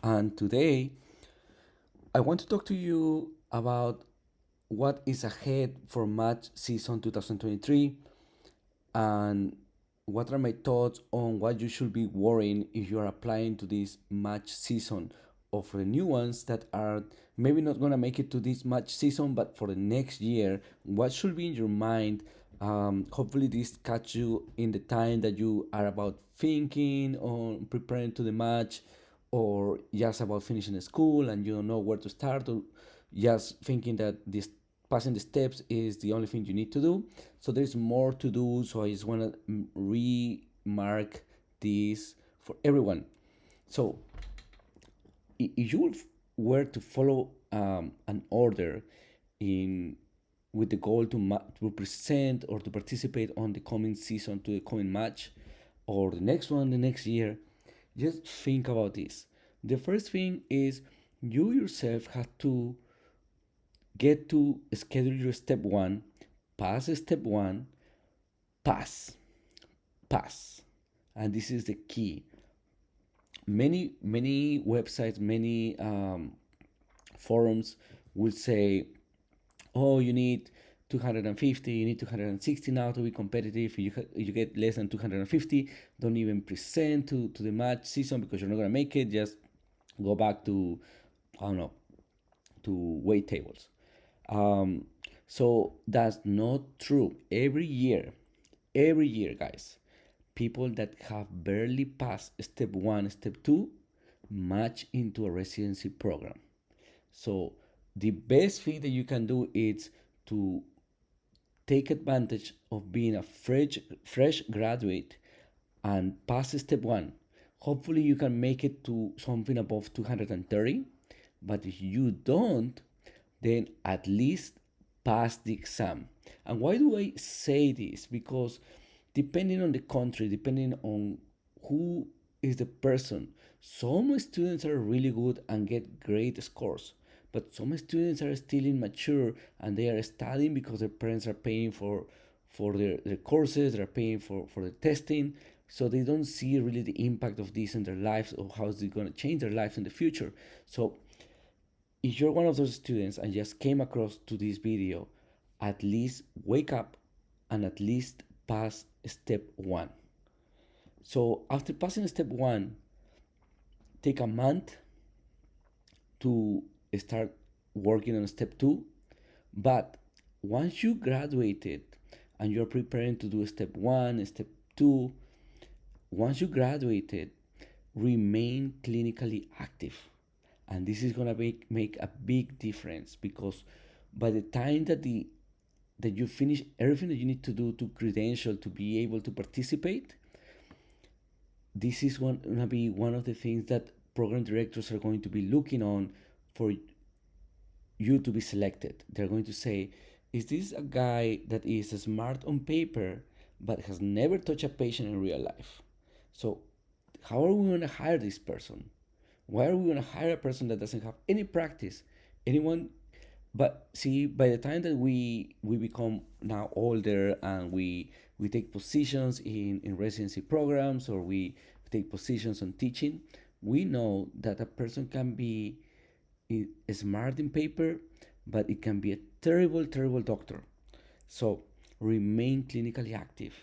And today I want to talk to you about what is ahead for match season 2023 and what are my thoughts on what you should be worrying if you are applying to this match season, or for the new ones that are maybe not going to make it to this match season but for the next year. What should be in your mind? Hopefully this catch you in the time that you are about thinking on preparing to the match, or just about finishing school and you don't know where to start, or just thinking that this passing the steps is the only thing you need to do. So there's more to do. So I just want to remark this for everyone. So if you were to follow an order in with the goal to present or to participate on the coming season, to the coming match, or the next one the next year, just think about this. The first thing is you yourself have to get to schedule your step one, pass step one, pass, pass. And this is the key. Many websites, many forums will say, oh, you need 250, you need 260 now to be competitive. You get less than 250, don't even present to the match season because you're not going to make it. Just go back to, I don't know, to weight tables. Um, so that's not true. Every year, guys, people that have barely passed step one, step two, match into a residency program. So the best thing that you can do is to take advantage of being a fresh graduate and pass step one. Hopefully you can make it to something above 230, but if you don't, then at least pass the exam. And why do I say this? Because depending on the country, depending on who is the person, some students are really good and get great scores, but some students are still immature and they are studying because their parents are paying for their courses, they're paying for the testing, so they don't see really the impact of this in their lives or how is it going to change their lives in the future. So if you're one of those students and just came across to this video, at least wake up and at least pass step one. So after passing step one, take a month to start working on step two. But once you graduated and you're preparing to do step one, step two, once you graduated, remain clinically active. And this is gonna make a big difference, because by the time that you finish everything that you need to do to credential to be able to participate, this is gonna be one of the things that program directors are going to be looking on for you to be selected. They're going to say, is this a guy that is smart on paper but has never touched a patient in real life? So how are we going to hire this person? Why are we going to hire a person that doesn't have any practice? Anyone? But see, by the time that we become now older and we take positions in residency programs, or we take positions on teaching, we know that a person can be smart in paper, but it can be a terrible doctor. So remain clinically active.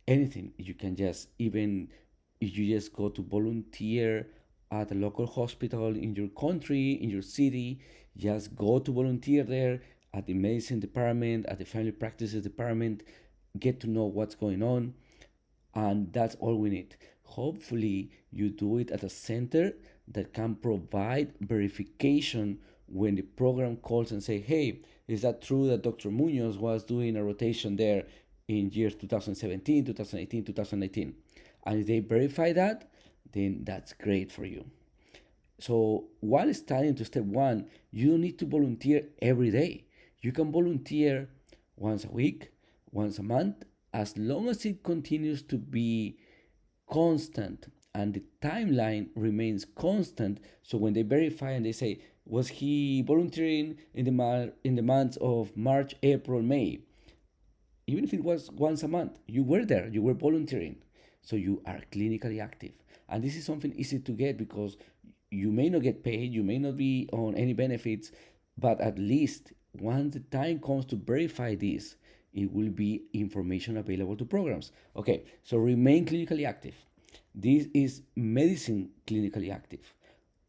Anything you can, just even if you just go to volunteer at a local hospital in your country, in your city, just go to volunteer there at the medicine department, at the family practices department, get to know what's going on, and that's all we need. Hopefully you do it at a center that can provide verification when the program calls and say, hey, is that true that Dr. Munoz was doing a rotation there in years 2017, 2018, 2019? And if they verify that, then that's great for you. So while studying to step one, you don't need to volunteer every day. You can volunteer once a week, once a month, as long as it continues to be constant and the timeline remains constant. So when they verify and they say, was he volunteering in the months of March, April, May? Even if it was once a month, you were there, you were volunteering. So you are clinically active. And this is something easy to get because you may not get paid, you may not be on any benefits, but at least once the time comes to verify this, it will be information available to programs. Okay, so remain clinically active. This is medicine clinically active,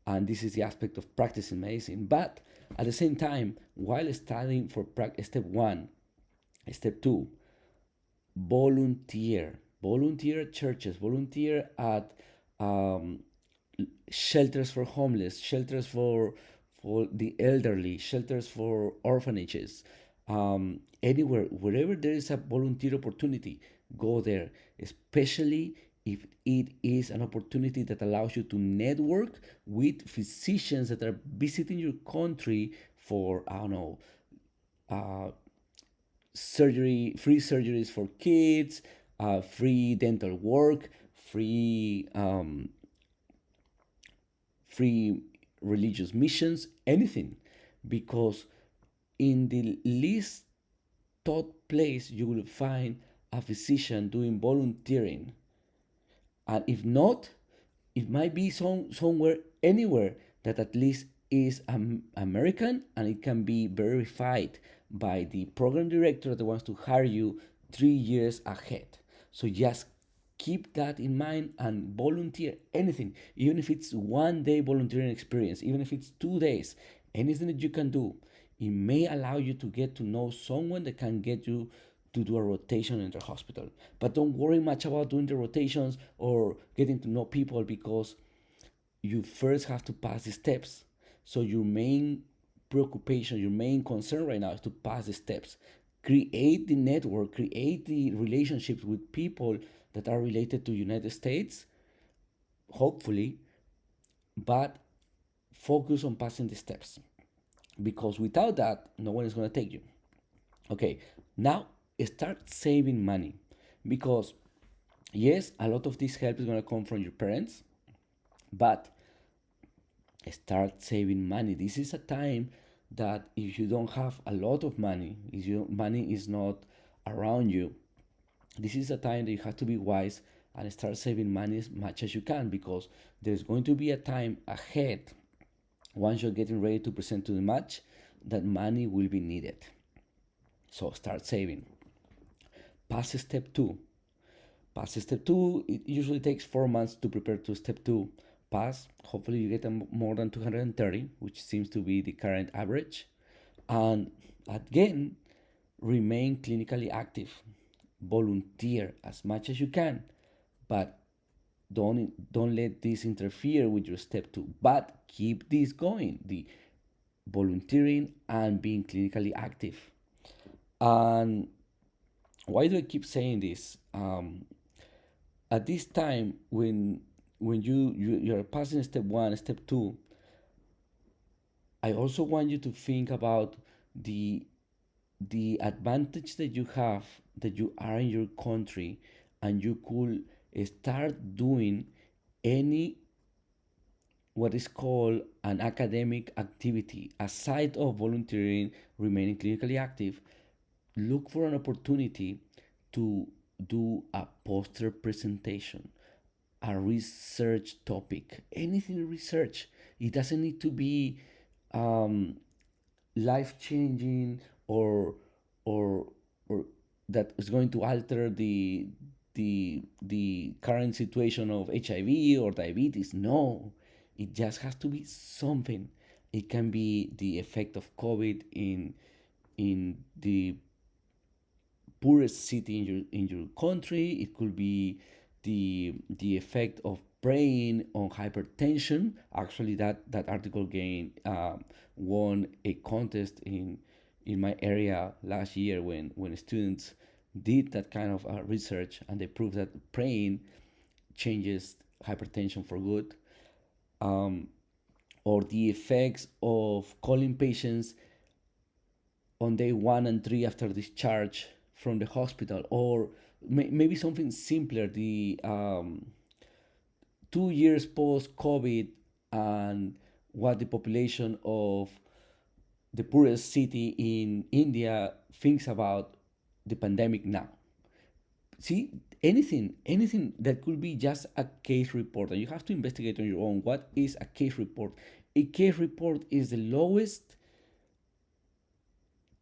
and this is the aspect of practicing medicine. But at the same time, while studying for step one, step two, volunteer at churches, volunteer at um, shelters for homeless, shelters for the elderly, shelters for orphanages, anywhere, wherever there is a volunteer opportunity, go there, especially if it is an opportunity that allows you to network with physicians that are visiting your country for, I don't know, uh, free surgeries for kids, free dental work, free religious missions, anything, because in the least thought place you will find a physician doing volunteering, and if not, it might be somewhere, anywhere that at least is American, and it can be verified by the program director that wants to hire you 3 years ahead. So just keep that in mind and volunteer anything, even if it's 1 day volunteering experience, even if it's 2 days, anything that you can do. It may allow you to get to know someone that can get you to do a rotation in the hospital. But don't worry much about doing the rotations or getting to know people, because you first have to pass the steps. So your main preoccupation, your main concern right now is to pass the steps. Create the network, create the relationships with people that are related to United States, hopefully, but focus on passing the steps, because without that, no one is going to take you. Okay, now start saving money, because yes, a lot of this help is going to come from your parents, but start saving money. This is a time that if you don't have a lot of money, if your money is not around you, this is a time that you have to be wise and start saving money as much as you can, because there's going to be a time ahead, once you're getting ready to present to the match, that money will be needed. So start saving. Pass step two. Pass step two, it usually takes 4 months to prepare to step two. Pass, hopefully you get more than 230, which seems to be the current average. And again, remain clinically active. Volunteer as much as you can, but don't let this interfere with your step two. But keep this going, the volunteering and being clinically active. And why do I keep saying this? At this time, when you're passing step one, step two, I also want you to think about the the advantage that you have, that you are in your country, and you could start doing any, what is called, an academic activity aside of volunteering, remaining clinically active. Look for an opportunity to do a poster presentation, a research topic, anything research. It doesn't need to be um, life changing, or or that is going to alter the current situation of HIV or diabetes. No, it just has to be something. It can be the effect of COVID in the poorest city in your country. It could be the effect of preying on hypertension. Actually, that article won a contest in my area last year, when students did that kind of research, and they proved that praying changes hypertension for good. um, or the effects of calling patients on day 1 and 3 after discharge from the hospital, or maybe something simpler, the 2 years post COVID, and what the population of the poorest city in India thinks about the pandemic now. See, anything that could be just a case report, and you have to investigate on your own. What is a case report? A case report is the lowest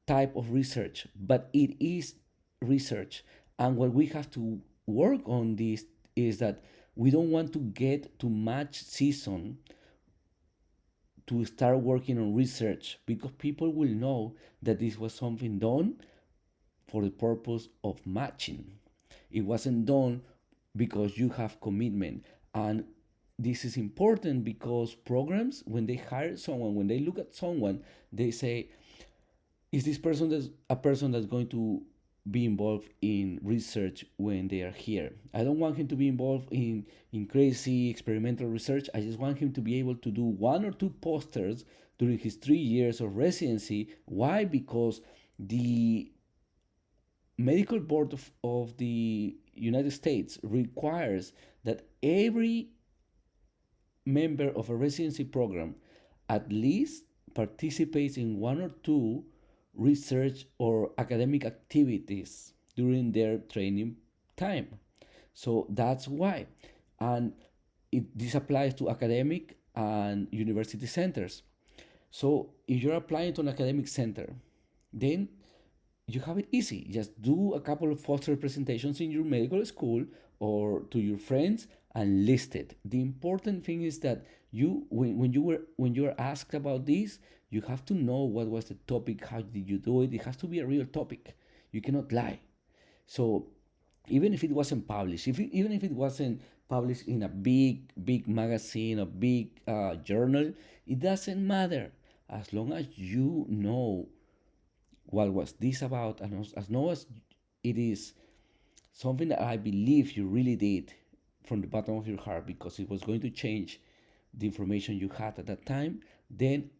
type of research, but it is research. And what we have to work on this is that we don't want to get to match season to start working on research, because people will know that this was something done for the purpose of matching. It wasn't done because you have commitment. And this is important because programs, when they hire someone, when they look at someone, they say, is this person that's a person that's going to be involved in research when they are here? I don't want him to be involved in crazy experimental research. I just want him to be able to do one or two posters during his 3 years of residency. Why? Because the medical board of the United States requires that every member of a residency program at least participates in one or two research or academic activities during their training time. So that's why. And this applies to academic and university centers. So if you're applying to an academic center, then you have it easy. Just do a couple of poster presentations in your medical school or to your friends and list it. The important thing is that when you were asked about this, you have to know what was the topic, how did you do it. It has to be a real topic. You cannot lie. So even if it wasn't published, even if it wasn't published in a big magazine, a big journal, it doesn't matter as long as you know what was this about, and as long as it is something that I believe you really did from the bottom of your heart because it was going to change the information you had at that time, then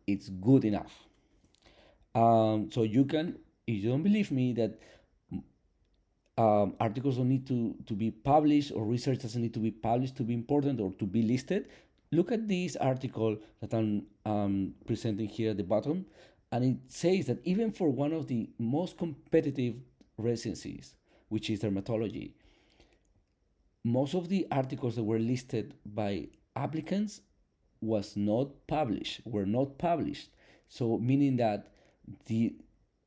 it's good enough. So you can, if you don't believe me that articles don't need to be published or research doesn't need to be published to be important or to be listed, look at this article that I'm presenting here at the bottom. And it says that even for one of the most competitive residencies, which is dermatology, most of the articles that were listed by applicants were not published. So meaning that the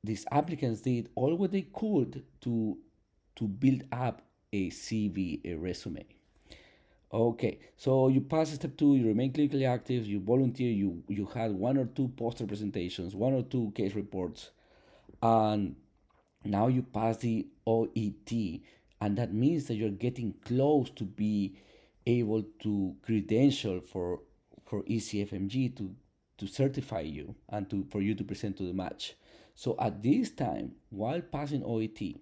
these applicants did all what they could to build up a CV, a resume. Okay, so you pass step two, you remain clinically active, you volunteer, you had one or two poster presentations, one or two case reports, and now you pass the OET, and that means that you're getting close to be able to credential for ECFMG to certify you and to for you to present to the match. So at this time, while passing OET,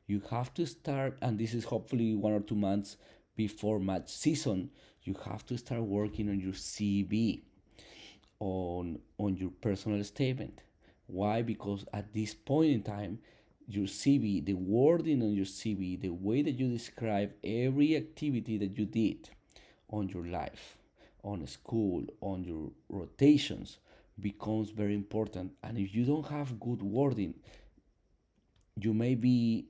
you have to start, and this is hopefully 1 or 2 months before match season, you have to start working on your CV, on your personal statement. Why? Because at this point in time, your CV, the wording on your CV, the way that you describe every activity that you did on your life, on school, on your rotations, becomes very important. And if you don't have good wording, you may be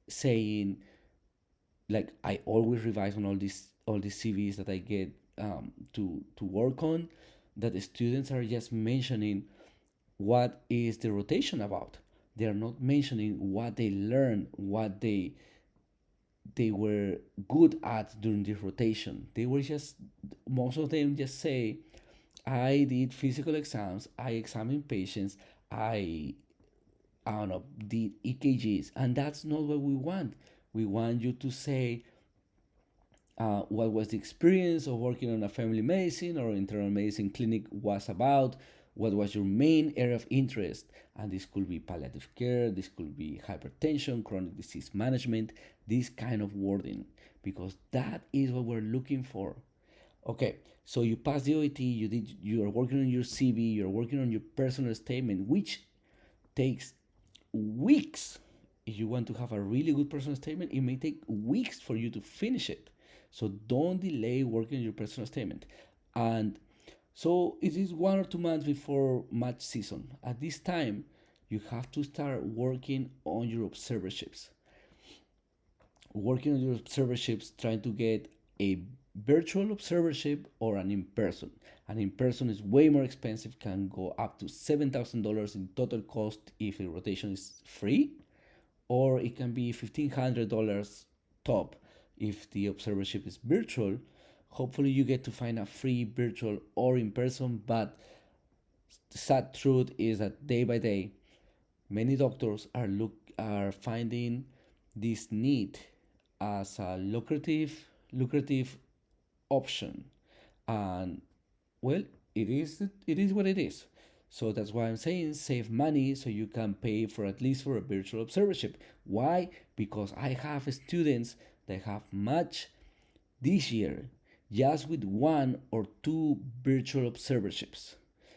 saying, like, I always revise on all these CVs that I get to work on, that the students are just mentioning what is the rotation about. They are not mentioning what they learned, what they were good at during the rotation. They were just, most of them just say, I did physical exams, I examined patients, I don't know, did EKGs, and that's not what we want. We want you to say what was the experience of working on a family medicine or internal medicine clinic was about, what was your main area of interest. And this could be palliative care, this could be hypertension, chronic disease management, this kind of wording, because that is what we're looking for. Okay, so you pass the OET, you are working on your CV, you're working on your personal statement, which takes weeks. If you want to have a really good personal statement, it may take weeks for you to finish it. So don't delay working on your personal statement. And so it is 1 or 2 months before match season. At this time, you have to start working on your observerships. working on your observerships, trying to get a virtual observership or an in-person. An in-person is way more expensive, can go up to $7,000 in total cost if the rotation is free, or it can be $1,500 top if the observership is virtual. Hopefully you get to find a free virtual or in person, but the sad truth is that day by day many doctors are finding this need as a lucrative option, and well, it is what it is. So that's why I'm saying save money so you can pay for at least for a virtual observership. Why? Because I have students that have matched this year just with one or two virtual observerships.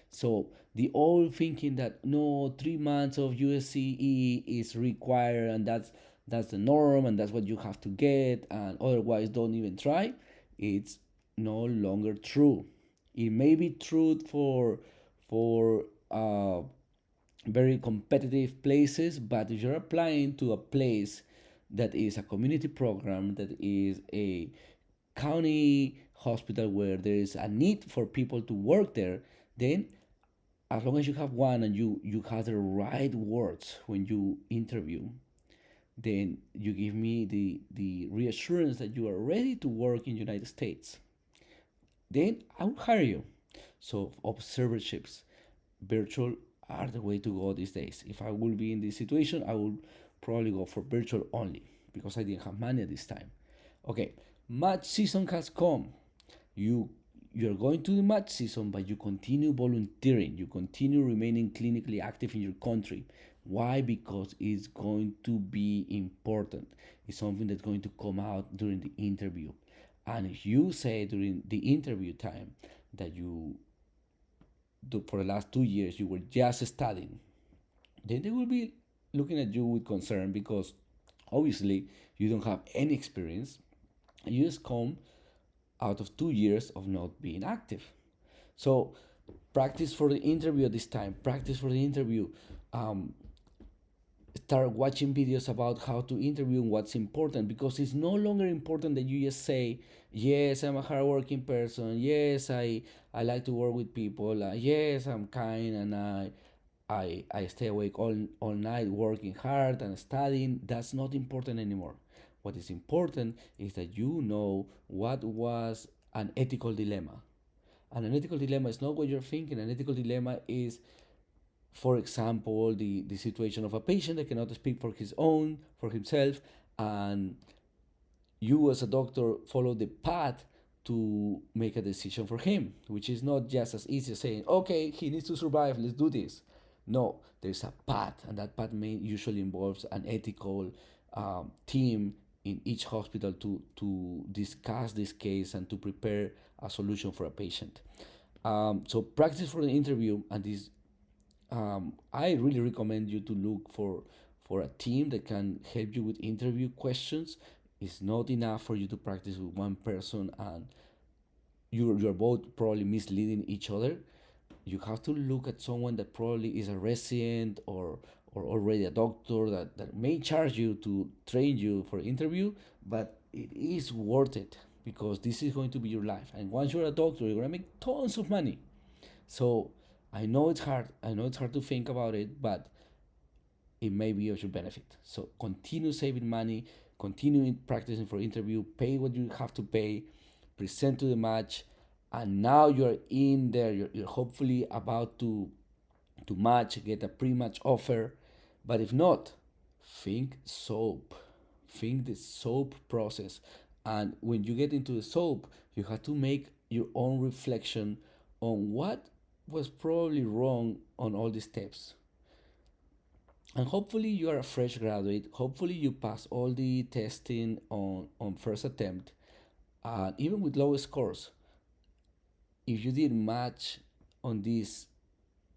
So the old thinking that no 3 months of USCE is required and that's the norm and that's what you have to get and otherwise don't even try, it's no longer true. It may be true for very competitive places, but if you're applying to a place that is a community program, that is a county hospital where there is a need for people to work there, then as long as you have one and you have the right words when you interview, then you give me the reassurance that you are ready to work in United States, then I will hire you. So observerships, virtual are the way to go these days. If I will be in this situation, I will probably go for virtual only because I didn't have money at this time. Okay, match season has come. You you're going to the match season, but you continue volunteering. You continue remaining clinically active in your country. Why? Because it's going to be important. It's something that's going to come out during the interview. And if you say during the interview time that you do for the last 2 years you were just studying, then they will be looking at you with concern because obviously you don't have any experience. You just come out of 2 years of not being active. So practice for the interview at this time. Practice for the interview. Um, Start watching videos about how to interview and what's important because it's no longer important that you just say, yes, I'm a hardworking person. Yes, I like to work with people. Yes, I'm kind and I stay awake all night working hard and studying. That's not important anymore. What is important is that you know what was an ethical dilemma. And an ethical dilemma is not what you're thinking. An ethical dilemma is, for example, the situation of a patient that cannot speak for himself, and you as a doctor follow the path to make a decision for him, which is not just as easy as saying, okay, he needs to survive, let's do this. No, there's a path, and that path usually involves an ethical team in each hospital to discuss this case and to prepare a solution for a patient. So practice for the interview, and this I really recommend you to look for a team that can help you with interview questions. It's not enough for you to practice with one person and you're both probably misleading each other. You have to look at someone that probably is a resident or already a doctor that may charge you to train you for interview, but it is worth it because this is going to be your life. And once you're a doctor, you're gonna make tons of money. So I know it's hard. I know it's hard to think about it, but it may be of your benefit. So continue saving money, continue practicing for interview, pay what you have to pay, present to the match, and now you're in there. You're hopefully about to match, get a pre-match offer. But if not, think soap. Think the soap process. And when you get into the soap, you have to make your own reflection on what was probably wrong on all these steps. And hopefully you are a fresh graduate. Hopefully you pass all the testing on first attempt. Even with low scores, if you did match on this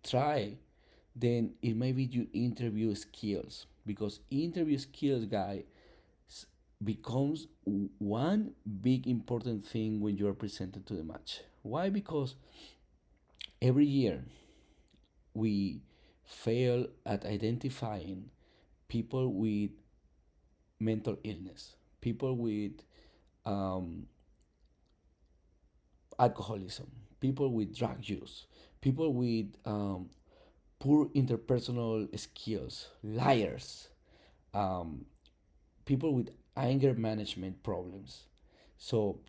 try, then it may be your interview skills because interview skills, guy, becomes one big important thing when you are presented to the match. Why? Because every year we fail at identifying people with mental illness, people with um, alcoholism, people with drug use, people with poor interpersonal skills, liars, um, people with anger management problems. So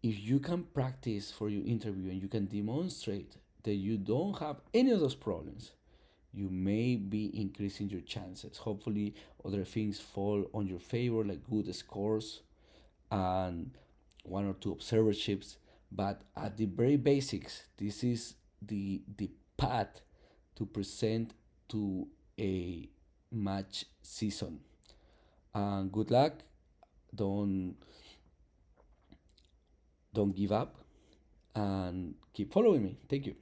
if you can practice for your interview and you can demonstrate that you don't have any of those problems, you may be increasing your chances. Hopefully, other things fall on your favor, like good scores and one or two observerships. But at the very basics, this is the path to present to a match season. And good luck. Don't don't give up and keep following me. Thank you.